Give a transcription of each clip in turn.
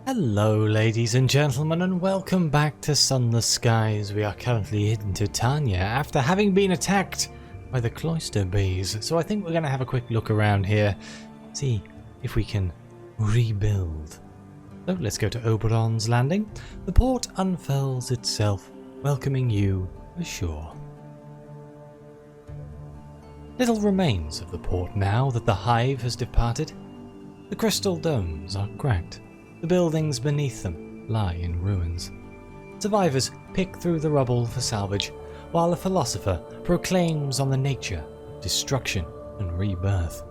Hello ladies and gentlemen, and welcome back to Sunless Skies. We are currently in Titania after having been attacked by the cloister bees. So I think we're going to have a quick look around here, see if we can rebuild. So let's go to Oberon's Landing. The port unfurls itself, welcoming you ashore. Little remains of the port now that the hive has departed. The crystal domes are cracked. The buildings beneath them lie in ruins. Survivors pick through the rubble for salvage, while a philosopher proclaims on the nature of destruction and rebirth.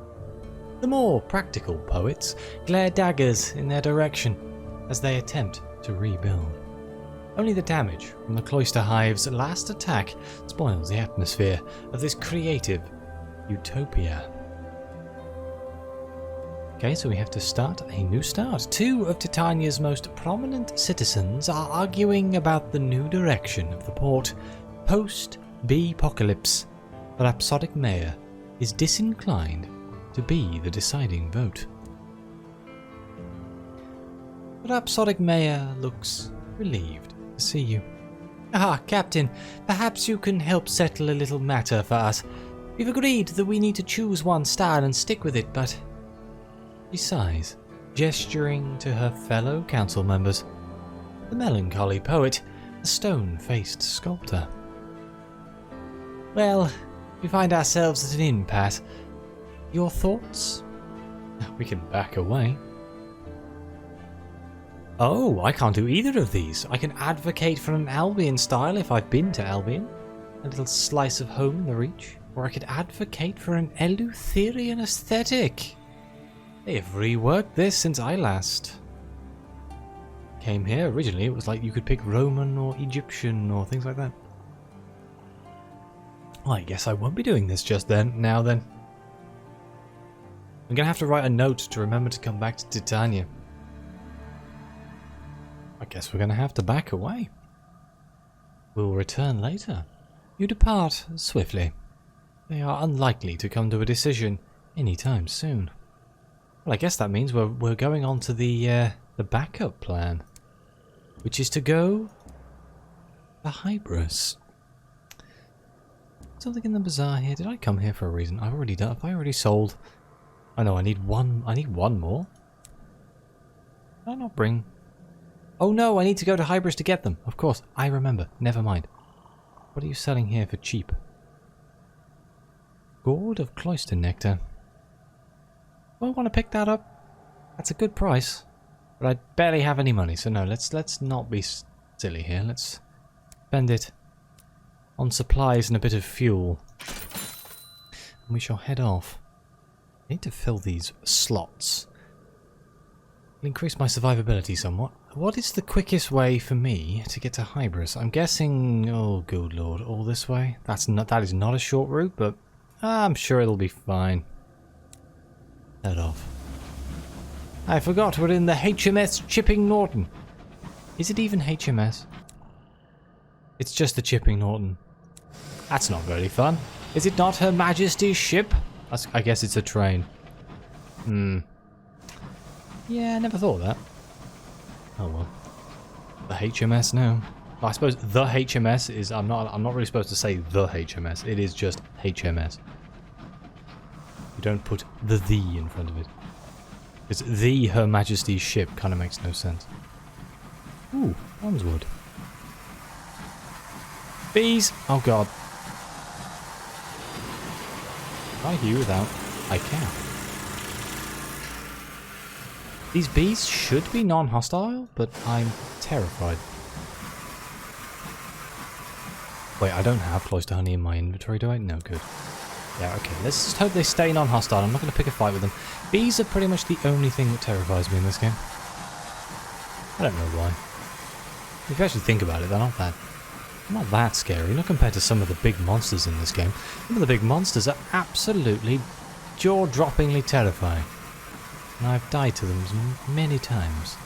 The more practical poets glare daggers in their direction as they attempt to rebuild. Only the damage from the cloister hive's last attack spoils the atmosphere of this creative utopia. Okay, so we have to start a new start. Two of Titania's most prominent citizens are arguing about the new direction of the port. Post-bee-apocalypse, the Rhapsodic Mayor is disinclined to be the deciding vote. The Rhapsodic Mayor looks relieved to see you. Ah, Captain, perhaps you can help settle a little matter for us. We've agreed that we need to choose one style and stick with it, but... She sighs, gesturing to her fellow council members. The melancholy poet, a stone-faced sculptor. Well, we find ourselves at an impasse. Your thoughts? We can back away. Oh, I can't do either of these. I can advocate for an Albion style if I've been to Albion. A little slice of home in the reach. Or I could advocate for an Eleutherian aesthetic. They have reworked this since I last came here. Originally it was like you could pick Roman or Egyptian or things like that. Well, I guess I won't be doing this just now then. I'm gonna have to write a note to remember to come back to Titania. I guess we're gonna have to back away. We'll return later. You depart swiftly. They are unlikely to come to a decision anytime soon. Well, I guess that means we're going on to the backup plan, which is to go the Hybris. Something in the bazaar here. Did I come here for a reason? I've already done. Have I already sold? I know. I need one. I need one more. Did I not bring? Oh no! I need to go to Hybris to get them. Of course, I remember. Never mind. What are you selling here for cheap? Gourd of cloister nectar. I want to pick that up. That's a good price, but I barely have any money, so no. Let's not be silly here. Let's spend it on supplies and a bit of fuel, and we shall head off. I need to fill these slots. It'll increase my survivability somewhat. What is the quickest way for me to get to Hybris? I'm guessing. Oh, good lord, all this way. That is not a short route, but I'm sure it'll be fine. Head off. I forgot we're in the HMS Chipping Norton. Is it even HMS? It's just the Chipping Norton. That's not very fun. Is it not Her Majesty's ship? I guess it's a train. Yeah, I never thought of that. Oh well. The HMS now. I suppose the HMS is. I'm not really supposed to say the HMS. It is just HMS. You don't put the in front of it. It's the Her Majesty's ship, kind of makes no sense. Ooh, Armswood. Bees! Oh god. Can I hear without? I can. These bees should be non-hostile, but I'm terrified. Wait, I don't have cloister honey in my inventory, do I? No, good. Yeah, okay, let's just hope they stay non-hostile. I'm not going to pick a fight with them. Bees are pretty much the only thing that terrifies me in this game. I don't know why. If you actually think about it, they're not that scary. Not compared to some of the big monsters in this game. Some of the big monsters are absolutely jaw-droppingly terrifying. And I've died to them many times.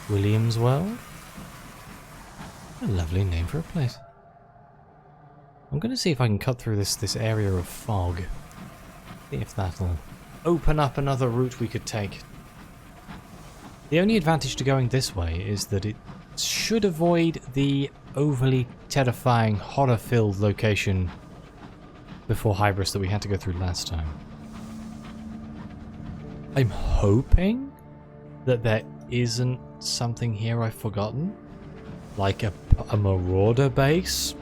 William's World? A lovely name for a place. I'm going to see if I can cut through this area of fog. See if that'll open up another route we could take. The only advantage to going this way is that it should avoid the overly terrifying, horror-filled location before Hybris that we had to go through last time. I'm hoping that there isn't something here I've forgotten, like a marauder base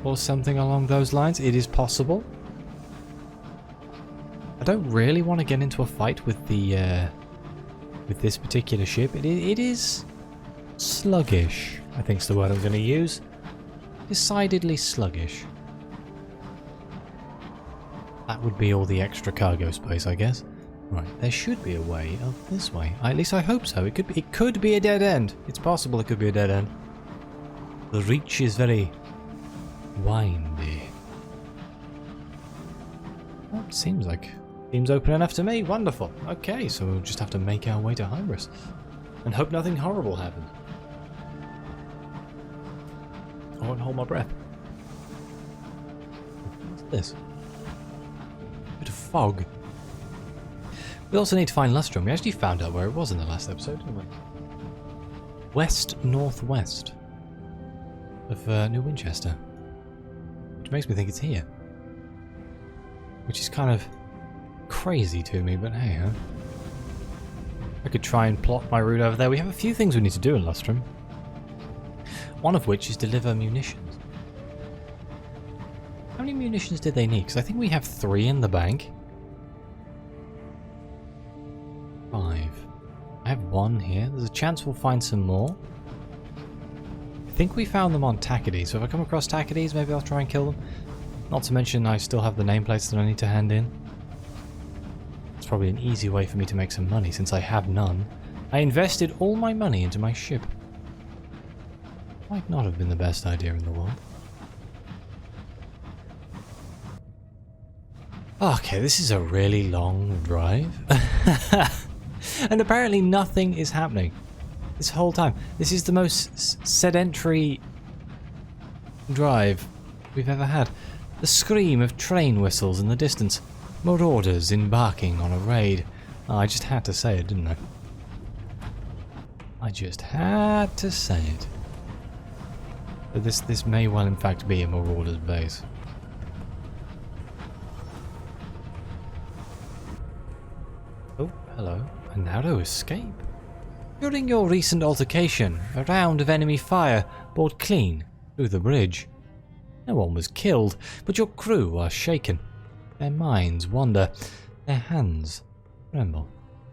or something along those lines. It is possible. I don't really want to get into a fight with the with this particular ship. It is sluggish, I think is the word I'm going to use. Decidedly sluggish. That would be all the extra cargo space, I guess. Right, there should be a way up this way. At least I hope so. It could be a dead end. It's possible it could be a dead end. The reach is very windy. Well, it seems open enough to me. Wonderful. Okay, so we'll just have to make our way to Hybris and hope nothing horrible happens. I won't hold my breath. What's this? A bit of fog. We also need to find Lustrum. We actually found out where it was in the last episode, didn't we? West-northwest of New Winchester. Which makes me think it's here. Which is kind of crazy to me, but hey, huh? I could try and plot my route over there. We have a few things we need to do in Lustrum. One of which is deliver munitions. How many munitions did they need? Because I think we have 3 in the bank. 5. I have 1 here. There's a chance we'll find some more. I think we found them on Tacades, so if I come across Tacades, maybe I'll try and kill them. Not to mention I still have the nameplates that I need to hand in. It's probably an easy way for me to make some money since I have none. I invested all my money into my ship. Might not have been the best idea in the world. Okay, this is a really long drive. And apparently nothing is happening this whole time. This is the most sedentary drive we've ever had. The scream of train whistles in the distance. Marauders embarking on a raid. Oh, I just had to say it, didn't I? I just had to say it. But this may well in fact be a Marauder's base. Oh, hello. A narrow escape. During your recent altercation, a round of enemy fire bored clean through the bridge. No one was killed, but your crew are shaken. Their minds wander, their hands tremble.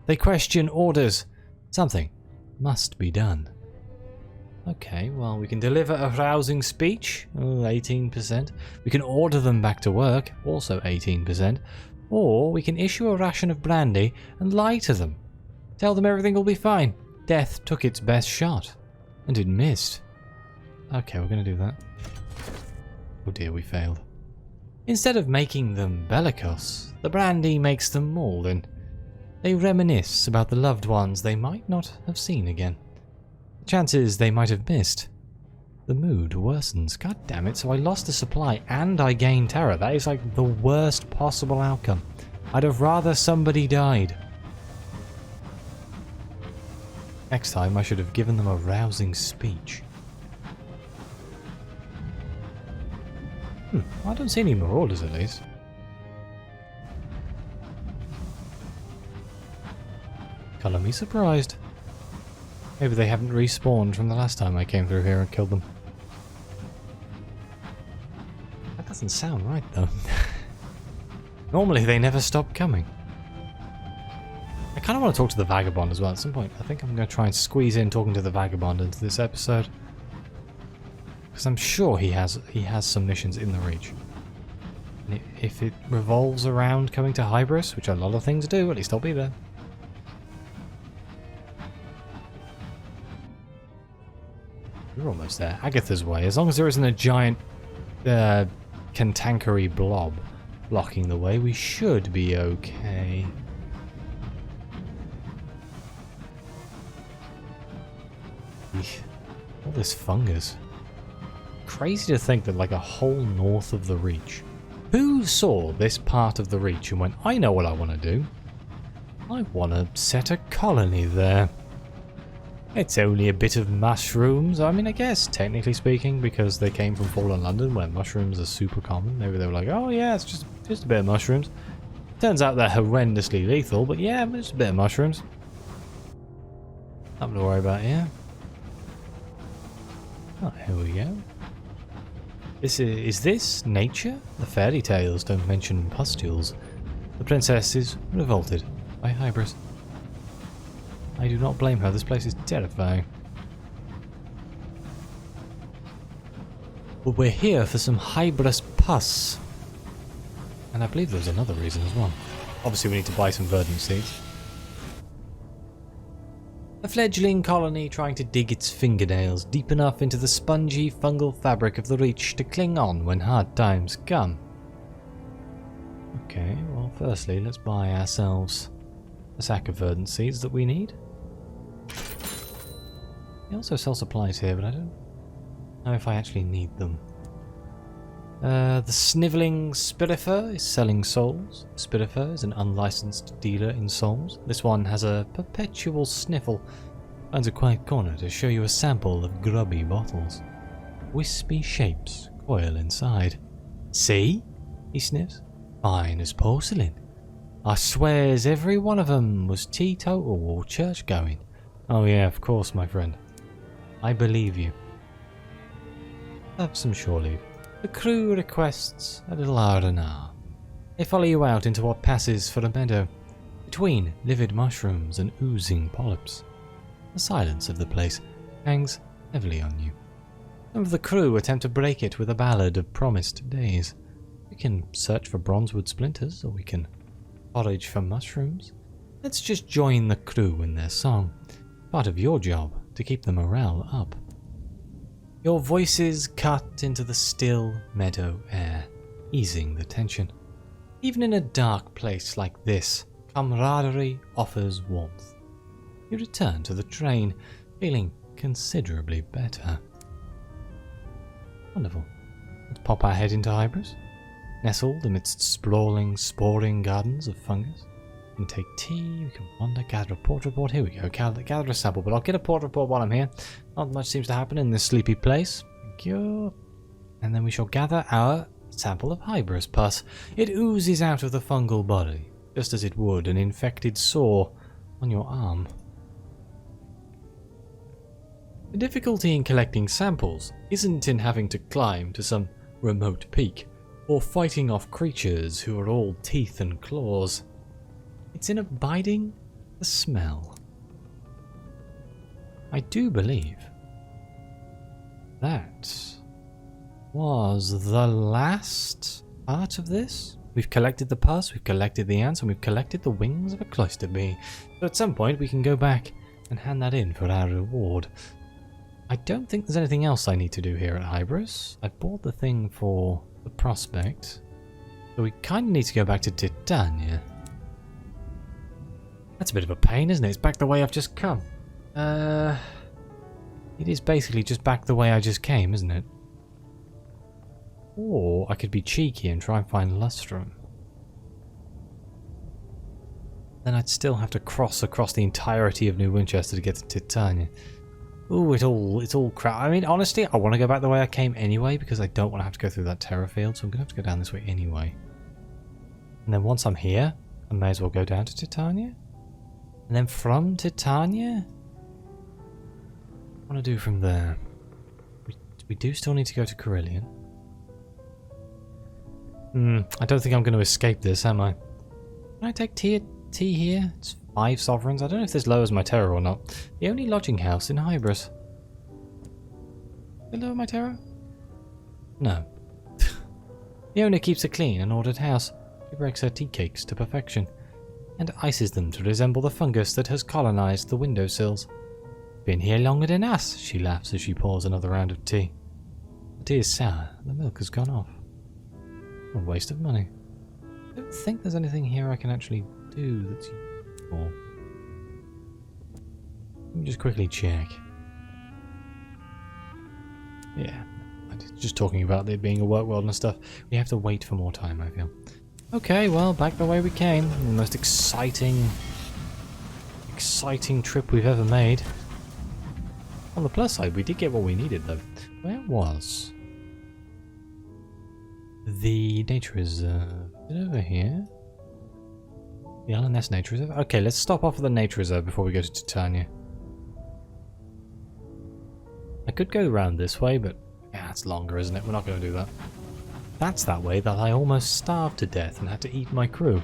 They question orders. Something must be done. Okay, well, we can deliver a rousing speech, 18%. We can order them back to work, also 18%. Or we can issue a ration of brandy and lie to them. Tell them everything will be fine. Death took its best shot, and it missed. Okay, we're going to do that. Oh dear, we failed. Instead of making them bellicose, the brandy makes them maudlin. They reminisce about the loved ones they might not have seen again. The chances they might have missed. The mood worsens. God damn it, so I lost the supply and I gained terror. That is like the worst possible outcome. I'd have rather somebody died. Next time I should have given them a rousing speech. I don't see any marauders at least. Colour me surprised. Maybe they haven't respawned from the last time I came through here and killed them. That doesn't sound right though. Normally they never stop coming. I kind of want to talk to the Vagabond as well at some point. I think I'm going to try and squeeze in talking to the Vagabond into this episode. Because I'm sure he has some missions in the Reach. And if it revolves around coming to Hybris, which a lot of things do, at least I'll be there. We're almost there. Agatha's Way. As long as there isn't a giant cantankerous blob blocking the way, we should be okay. Eesh. All this fungus. Crazy to think that like a whole north of the Reach. Who saw this part of the Reach and went, I know what I want to do. I want to set a colony there. It's only a bit of mushrooms. I mean, I guess, technically speaking, because they came from Fallen London, where mushrooms are super common. Maybe they were like, oh yeah, it's just a bit of mushrooms. Turns out they're horrendously lethal, but yeah, just a bit of mushrooms. Nothing to worry about here. Oh, here we go. Is this nature? The fairy tales don't mention pustules. The princess is revolted by Hybris. I do not blame her, this place is terrifying. But we're here for some Hybris pus. And I believe there's another reason as well. Obviously we need to buy some verdant seeds. A fledgling colony trying to dig its fingernails deep enough into the spongy fungal fabric of the Reach to cling on when hard times come. Okay, well firstly let's buy ourselves a sack of verdant seeds that we need. They also sell supplies here, but I don't know if I actually need them. The snivelling Spirifer is selling souls. Spirifer is an unlicensed dealer in souls. This one has a perpetual sniffle. Finds a quiet corner to show you a sample of grubby bottles. Wispy shapes coil inside. See? He sniffs. Fine as porcelain. I swears every one of them was teetotal or church-going. Oh yeah, of course, my friend. I believe you. Have some shore leave. The crew requests a little R&R. They follow you out into what passes for a meadow, between livid mushrooms and oozing polyps. The silence of the place hangs heavily on you. Some of the crew attempt to break it with a ballad of promised days. We can search for bronzewood splinters, or we can forage for mushrooms. Let's just join the crew in their song. Part of your job to keep the morale up. Your voices cut into the still meadow air, easing the tension. Even in a dark place like this, camaraderie offers warmth. You return to the train, feeling considerably better. Wonderful. Let's pop our head into Hybris. Nestled amidst sprawling, sporing gardens of fungus. We can take tea, we can wander, gather a port report. Here we go, gather a sample, but I'll get a port report while I'm here. Not much seems to happen in this sleepy place. Thank you. And then we shall gather our sample of Hybris pus. It oozes out of the fungal body, just as it would an infected sore on your arm. The difficulty in collecting samples isn't in having to climb to some remote peak, or fighting off creatures who are all teeth and claws. It's in abiding the smell. I do believe that was the last part of this. We've collected the pus, we've collected the ants, and we've collected the wings of a cloister bee. So at some point we can go back and hand that in for our reward. I don't think there's anything else I need to do here at Hybris. I bought the thing for the prospect. So we kind of need to go back to Titania. That's a bit of a pain, isn't it? It's back the way I've just come. It is basically just back the way I just came, isn't it? Or I could be cheeky and try and find Lustrum. Then I'd still have to cross across the entirety of New Winchester to get to Titania. Ooh, it's all crap. I mean, honestly, I want to go back the way I came anyway because I don't want to have to go through that terror field, so I'm going to have to go down this way anyway. And then once I'm here, I may as well go down to Titania. And then from Titania, what do I want to do from there? We do still need to go to Carillion. I don't think I'm going to escape this, am I? Can I take tea here? It's 5 sovereigns. I don't know if this lowers my terror or not. The only lodging house in Hybris. Did it lower my terror? No. The owner keeps a clean and ordered house. She breaks her tea cakes to perfection and ices them to resemble the fungus that has colonized the windowsills. Been here longer than us, she laughs as she pours another round of tea. The tea is sour, the milk has gone off. A waste of money. I don't think there's anything here I can actually do that's useful. Let me just quickly check. Yeah, I'm just talking about there being a work world and stuff. We have to wait for more time, I feel. Okay, well, back the way we came. The most exciting trip we've ever made. On the plus side, we did get what we needed, though. Where was the nature reserve? Is it over here? The LNS nature reserve? Okay, let's stop off at the nature reserve before we go to Titania. I could go around this way, but yeah, it's longer, isn't it? We're not going to do that. That's that way that I almost starved to death and had to eat my crew.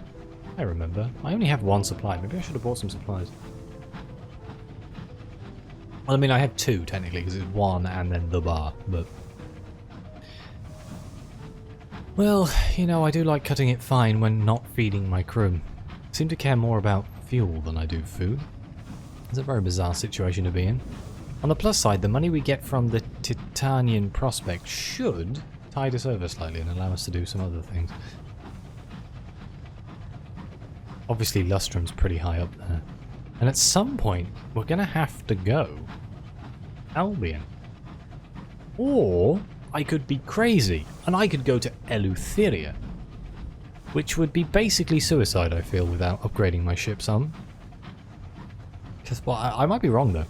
I remember. I only have one supply. Maybe I should have bought some supplies. Well, I mean, I had two, technically, because it's one and then the bar, but... Well, you know, I do like cutting it fine when not feeding my crew. I seem to care more about fuel than I do food. It's a very bizarre situation to be in. On the plus side, the money we get from the Titanian prospect should tide us over slightly and allow us to do some other things. Obviously, Lustrum's pretty high up there. And at some point, we're going to have to go Albion. Or I could be crazy, and I could go to Eleutheria. Which would be basically suicide, I feel, without upgrading my ship some. Because, well, I might be wrong, though.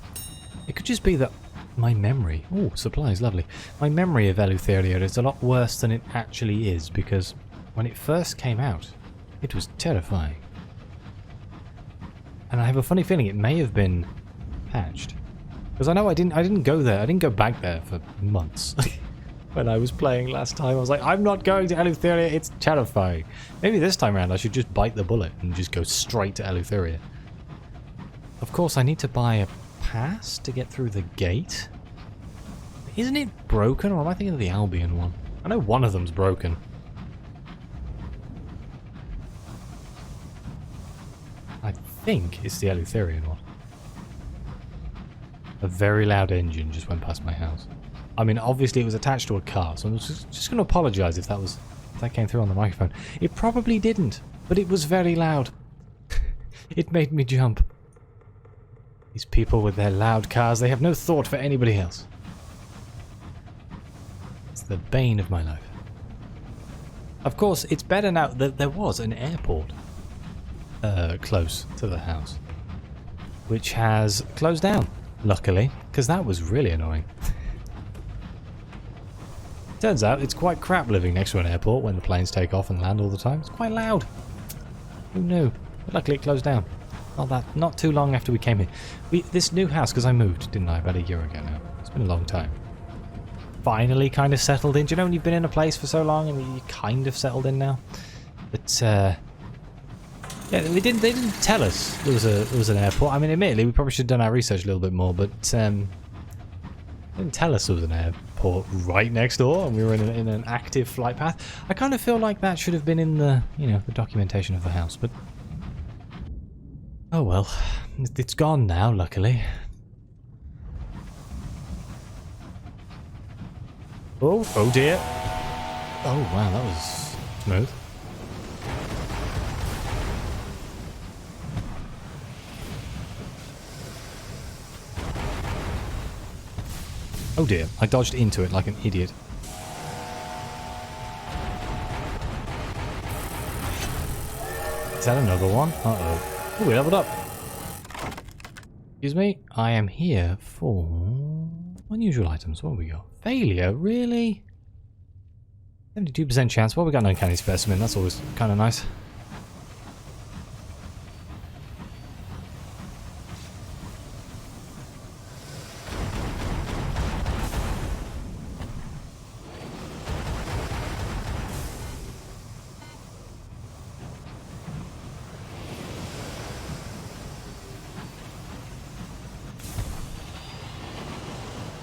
It could just be that my memory... Oh, supplies, lovely. My memory of Eleutheria is a lot worse than it actually is, because when it first came out, it was terrifying. And I have a funny feeling it may have been patched. Because I know I didn't go there. I didn't go back there for months. When I was playing last time, I was like, I'm not going to Eleutheria, it's terrifying. Maybe this time around I should just bite the bullet and just go straight to Eleutheria. Of course, I need to buy a pass to get through the gate. Isn't it broken, or am I thinking of the Albion one? I know one of them's broken. I think it's the Eleutherian one. A very loud engine just went past my house. I mean, obviously it was attached to a car, so I'm just going to apologise if that came through on the microphone. It probably didn't, but it was very loud. It made me jump. These people with their loud cars, they have no thought for anybody else. It's the bane of my life. Of course, it's better now that there was an airport close to the house, which has closed down, luckily, because that was really annoying. Turns out it's quite crap living next to an airport when the planes take off and land all the time. It's quite loud. Who knew? But luckily it closed down. Not too long after we came here. This new house, because I moved, didn't I, about a year ago now. It's been a long time. Finally kind of settled in. Do you know when you've been in a place for so long and you're kind of settled in now? But, yeah, they didn't tell us there was an airport. I mean, admittedly, we probably should have done our research a little bit more, but, they didn't tell us there was an airport right next door and we were in an active flight path. I kind of feel like that should have been in the, you know, the documentation of the house, but... Oh well, it's gone now, luckily. Oh dear. Oh wow, that was smooth. Oh dear, I dodged into it like an idiot. Is that another one? Uh-oh. Oh, we leveled up. Excuse me, I am here for unusual items. What have we got? Failure, really? 72% chance. Well, we got an uncanny specimen. That's always kind of nice.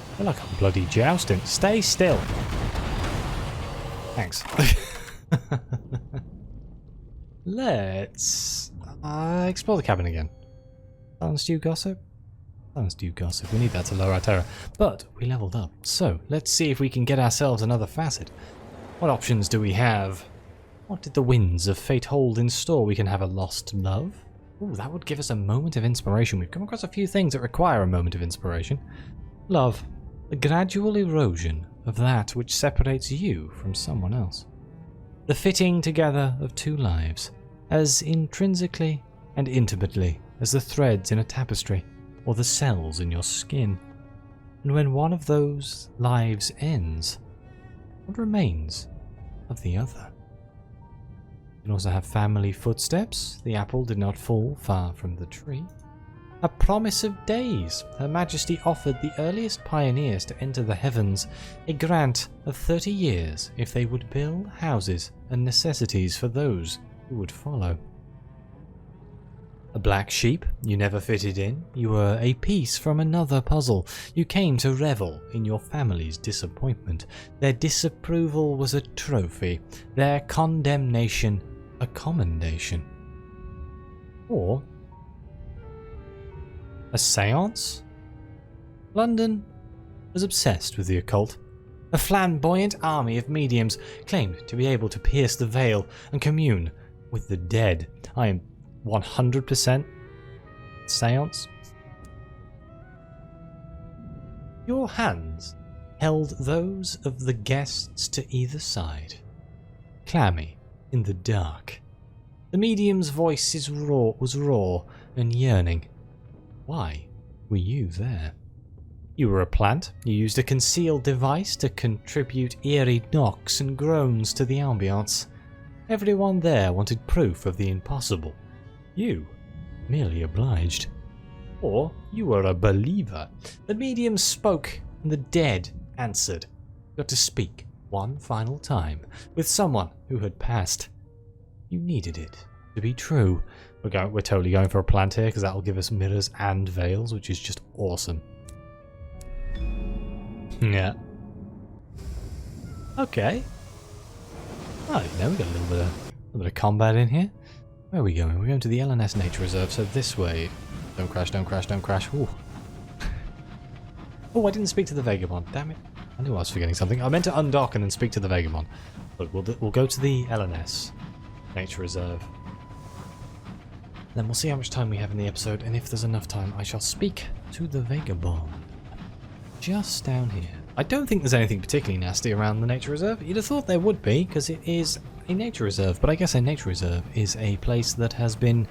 I feel like I'm bloody jousting. Stay still. Thanks. Let's explore the cabin again. Silence due gossip? Silence due gossip. We need that to lower our terror. But we leveled up. So let's see if we can get ourselves another facet. What options do we have? What did the winds of fate hold in store? We can have a lost love. Ooh, that would give us a moment of inspiration. We've come across a few things that require a moment of inspiration. Love. The gradual erosion of that which separates you from someone else. The fitting together of two lives, as intrinsically and intimately as the threads in a tapestry or the cells in your skin. And when one of those lives ends, what remains of the other? You can also have family footsteps. The apple did not fall far from the tree. A promise of days. Her Majesty offered the earliest pioneers to enter the heavens a grant of 30 years if they would build houses and necessities for those who would follow. A black sheep, you never fitted in. You were a piece from another puzzle. You came to revel in your family's disappointment. Their disapproval was a trophy, their condemnation a commendation. Or a seance? London was obsessed with the occult. A flamboyant army of mediums claimed to be able to pierce the veil and commune with the dead. I am 100% seance. Your hands held those of the guests to either side, clammy in the dark. The medium's voice was raw and yearning. Why were you there? You were a plant. You used a concealed device to contribute eerie knocks and groans to the ambience. Everyone there wanted proof of the impossible. You merely obliged. Or you were a believer. The medium spoke and the dead answered. You got to speak one final time with someone who had passed. You needed it to be true. We're totally going for a plant here because that will give us mirrors and veils, which is just awesome. Yeah. Okay. Oh, you know, we got a little bit of combat in here. Where are we going? We're going to the LNS Nature Reserve, so this way. Don't crash, don't crash, don't crash. Ooh. Oh, I didn't speak to the Vagabond. Damn it. I knew I was forgetting something. I meant to undock and then speak to the Vagabond. Look, we'll go to the LNS Nature Reserve. Then we'll see how much time we have in the episode, and if there's enough time, I shall speak to the Vagabond. Just down here. I don't think there's anything particularly nasty around the Nature Reserve. You'd have thought there would be, because it is a nature reserve, but I guess a nature reserve is a place that has been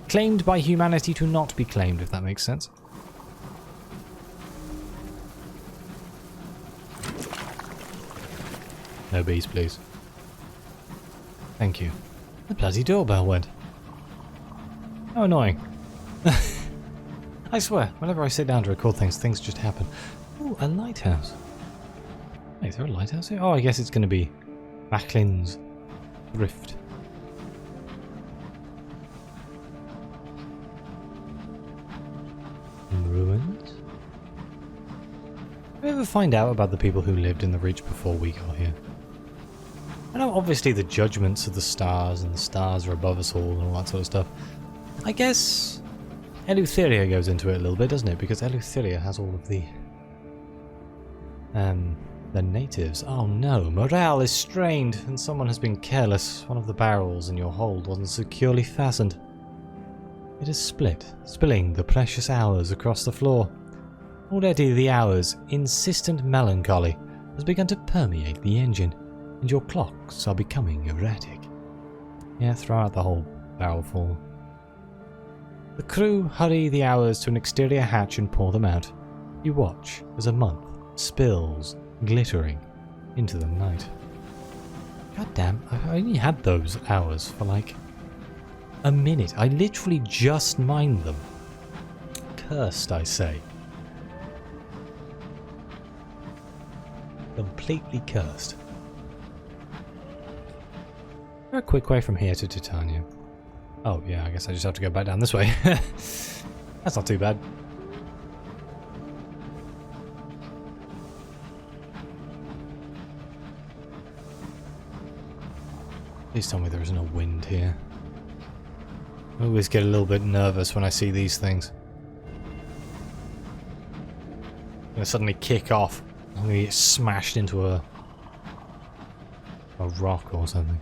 claimed by humanity to not be claimed, if that makes sense. No bees, please. Thank you. The bloody doorbell went. How annoying. I swear, whenever I sit down to record things just happen. Ooh, a lighthouse. Wait, is there a lighthouse here? Oh, I guess it's going to be Macklin's Rift. Ruins? Did we ever find out about the people who lived in the Reach before we got here? I know obviously the judgments of the stars and the stars are above us all and all that sort of stuff. I guess Eleutheria goes into it a little bit, doesn't it? Because Eleutheria has all of the natives. Oh no, morale is strained and someone has been careless. One of the barrels in your hold wasn't securely fastened. It is split, spilling the precious hours across the floor. Already the hours' insistent melancholy has begun to permeate the engine, and your clocks are becoming erratic. Yeah, throw out the whole barrel full. The crew hurry the hours to an exterior hatch and pour them out. You watch as a month spills, glittering, into the night. God damn, I only had those hours for like a minute. I literally just mined them. Cursed, I say. Completely cursed. Is there a quick way from here to Titania? Oh yeah, I guess I just have to go back down this way. That's not too bad. Please tell me there isn't a wind here. I always get a little bit nervous when I see these things. I'm gonna suddenly kick off. I'm gonna get smashed into a rock or something.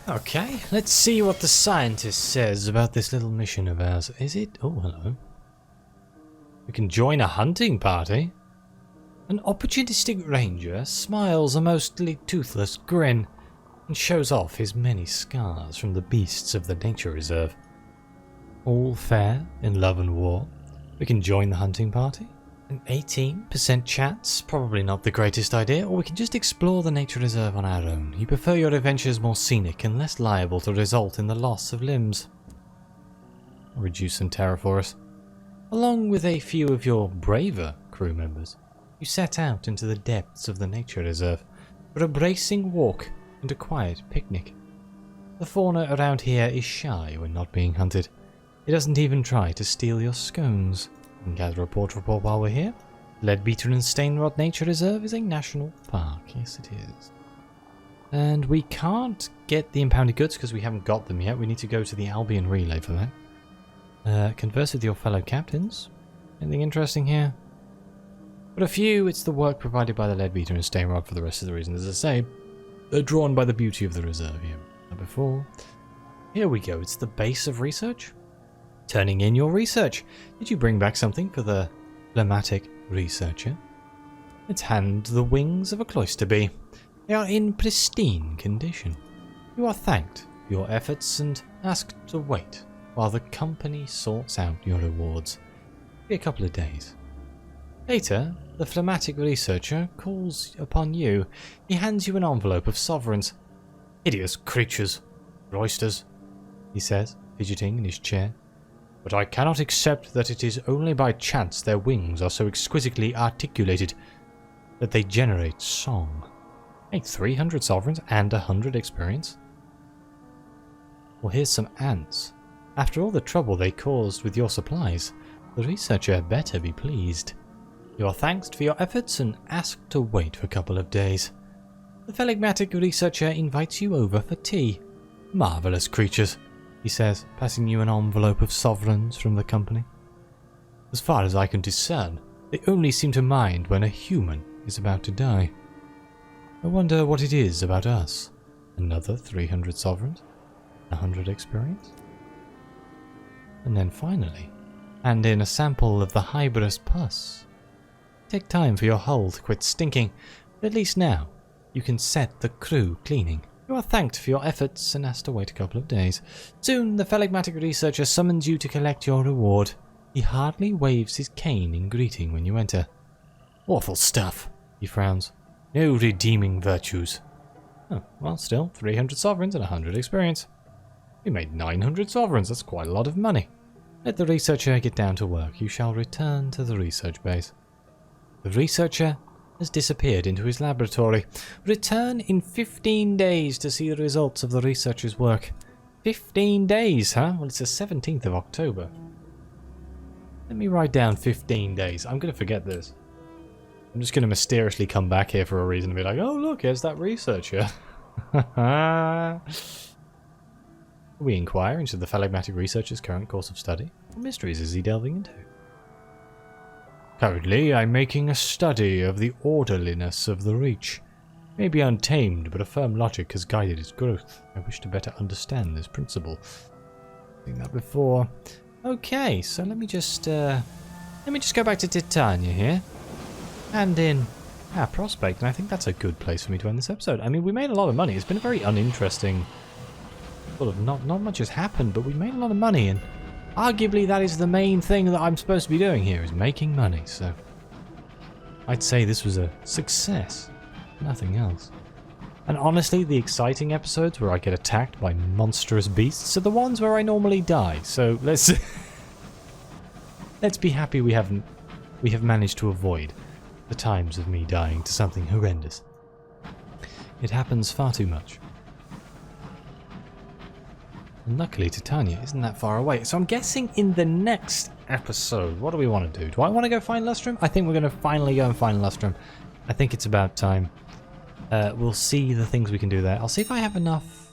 Okay, let's see what the scientist says about this little mission of ours. Is it? Oh, hello. We can join a hunting party. An opportunistic ranger smiles a mostly toothless grin. and shows off his many scars from the beasts of the nature reserve. All fair in love and war. We can join the hunting party. An 18% chance, probably not the greatest idea, or we can just explore the nature reserve on our own. You prefer your adventures more scenic and less liable to result in the loss of limbs. I'll reduce some terror for us. Along with a few of your braver crew members, you set out into the depths of the nature reserve for a bracing walk and a quiet picnic. The fauna around here is shy when not being hunted. It doesn't even try to steal your scones. We can gather a port report while we're here. Leadbeater and Stainrod Nature Reserve is a national park. Yes, it is. And we can't get the impounded goods because we haven't got them yet. We need to go to the Albion Relay for that. Converse with your fellow captains. Anything interesting here? But a few, it's the work provided by the Leadbeater and Stainrod for the rest of the reasons. As I say, they're drawn by the beauty of the reserve here. Before. Here we go. It's the base of research. Turning in your research. Did you bring back something for the phlegmatic researcher? Let's hand the wings of a cloister bee. They are in pristine condition. You are thanked for your efforts and asked to wait while the company sorts out your rewards. Be a couple of days. Later, the phlegmatic researcher calls upon you. He hands you an envelope of sovereigns. Hideous creatures, roysters, he says, fidgeting in his chair. But I cannot accept that it is only by chance their wings are so exquisitely articulated that they generate song. Hey, 300 sovereigns and 100 experience? Well, here's some ants. After all the trouble they caused with your supplies, the researcher better be pleased. You are thanked for your efforts and asked to wait for a couple of days. The phlegmatic researcher invites you over for tea. Marvellous creatures, he says, passing you an envelope of sovereigns from the company. As far as I can discern, they only seem to mind when a human is about to die. I wonder what it is about us. Another 300 sovereigns, 100 experience. And then finally, hand in a sample of the Hybris pus. Take time for your hull to quit stinking, but at least now you can set the crew cleaning. You are thanked for your efforts and asked to wait a couple of days. Soon the phlegmatic researcher summons you to collect your reward. He hardly waves his cane in greeting when you enter. Awful stuff, he frowns. No redeeming virtues. Oh, well, still, 300 sovereigns and 100 experience. We made 900 sovereigns, that's quite a lot of money. Let the researcher get down to work. You shall return to the research base. The researcher has disappeared into his laboratory. Return in 15 days to see the results of the researcher's work. 15 days, huh? Well, it's the 17th of October. Let me write down 15 days. I'm going to forget this. I'm just going to mysteriously come back here for a reason and be like, oh, look, here's that researcher. We inquire into the phlegmatic researcher's current course of study. What mysteries is he delving into? Currently, I'm making a study of the orderliness of the Reach. It may be untamed, but a firm logic has guided its growth. I wish to better understand this principle. I've seen that before. Okay, so let me just go back to Titania here. And in our prospect, and I think that's a good place for me to end this episode. I mean, we made a lot of money. It's been a very uninteresting... Sort of not much has happened, but we made a lot of money, and arguably that is the main thing that I'm supposed to be doing here, is making money, so I'd say this was a success, nothing else. And honestly, the exciting episodes where I get attacked by monstrous beasts are the ones where I normally die, so let's be happy we have managed to avoid the times of me dying to something horrendous. It happens far too much. And luckily, Titania isn't that far away. So I'm guessing in the next episode, what do we want to do? Do I want to go find Lustrum? I think we're going to finally go and find Lustrum. I think it's about time. We'll see the things we can do there. I'll see if I have enough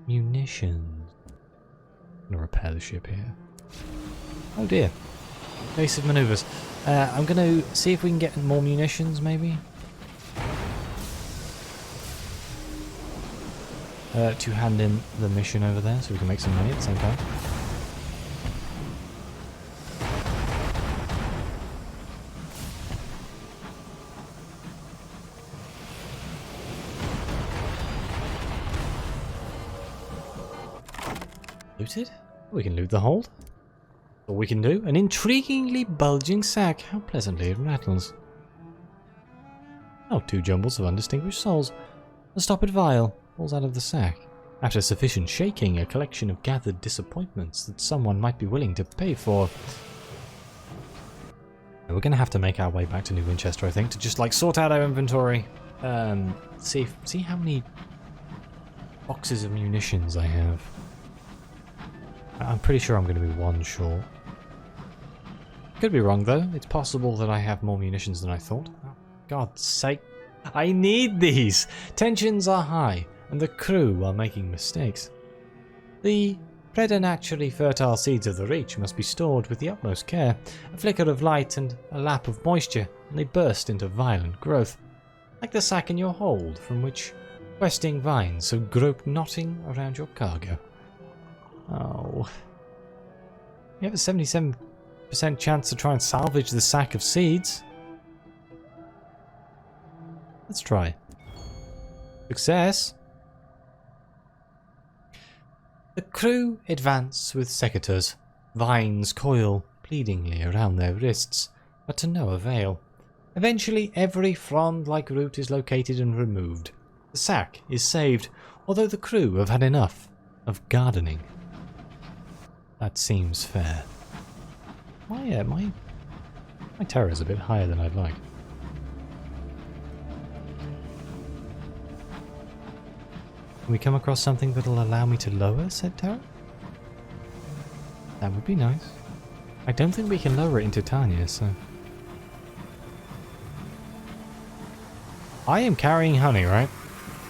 munitions. I'm going to repair the ship here. Oh dear. Evasive maneuvers. I'm going to see if we can get more munitions, maybe. To hand in the mission over there so we can make some money at the same time. Looted? We can loot the hold. All we can do. An intriguingly bulging sack. How pleasantly it rattles. Oh, 2 jumbles of undistinguished souls. A stoppered vial falls out of the sack. After sufficient shaking, a collection of gathered disappointments that someone might be willing to pay for. We're going to have to make our way back to New Winchester, I think, to just like sort out our inventory. See how many boxes of munitions I have. I'm pretty sure I'm going to be 1 short. Could be wrong though. It's possible that I have more munitions than I thought. Oh, God's sake. I need these! Tensions are high, and the crew are making mistakes. The preternaturally fertile seeds of the Reach must be stored with the utmost care. A flicker of light and a lap of moisture, and they burst into violent growth. Like the sack in your hold, from which questing vines have groped knotting around your cargo. Oh. You have a 77% chance to try and salvage the sack of seeds. Let's try. Success. The crew advance with secateurs. Vines coil pleadingly around their wrists, but to no avail. Eventually, every frond-like root is located and removed. The sack is saved, although the crew have had enough of gardening. That seems fair. My terror is a bit higher than I'd like. Can we come across something that'll allow me to lower said terror? That would be nice. I don't think we can lower it in Titania, so... I am carrying honey, right?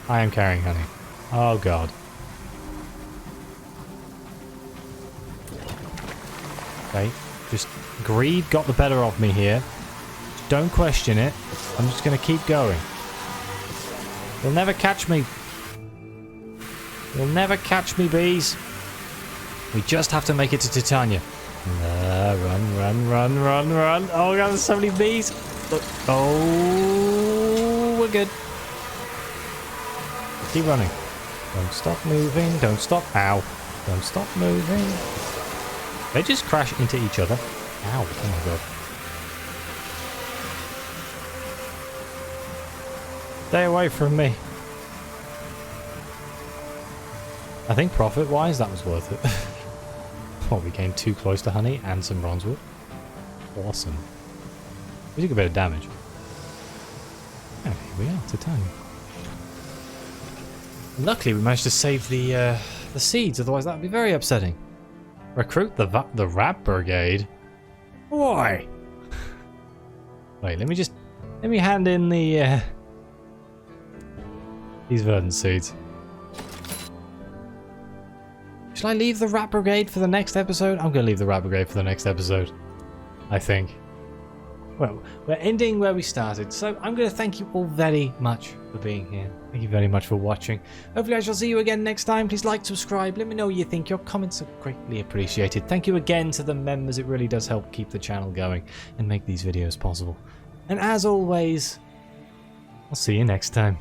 I am carrying honey. Oh god. Okay, just greed got the better of me here. Don't question it. I'm just gonna keep going. You'll never catch me. You'll never catch me, bees. We just have to make it to Titania. Run, run, run, run, run. Oh god, there's so many bees. Look. Oh, we're good. Keep running. Don't stop moving. Don't stop. Ow. Don't stop moving. They just crash into each other. Ow. Oh my god. Stay away from me. I think profit-wise, that was worth it. Oh, we came too close to honey and some bronzewood. Awesome. We took a bit of damage. Oh, here we are, Titania. Luckily, we managed to save the seeds, otherwise that would be very upsetting. Recruit the Rat Brigade? Why? Wait, let me hand in the these verdant seeds. Should I leave the Rat Brigade for the next episode? I'm going to leave the Rat Brigade for the next episode, I think. Well, we're ending where we started, so I'm going to thank you all very much for being here. Thank you very much for watching. Hopefully I shall see you again next time. Please like, subscribe, let me know what you think. Your comments are greatly appreciated. Thank you again to the members. It really does help keep the channel going and make these videos possible. And as always, I'll see you next time.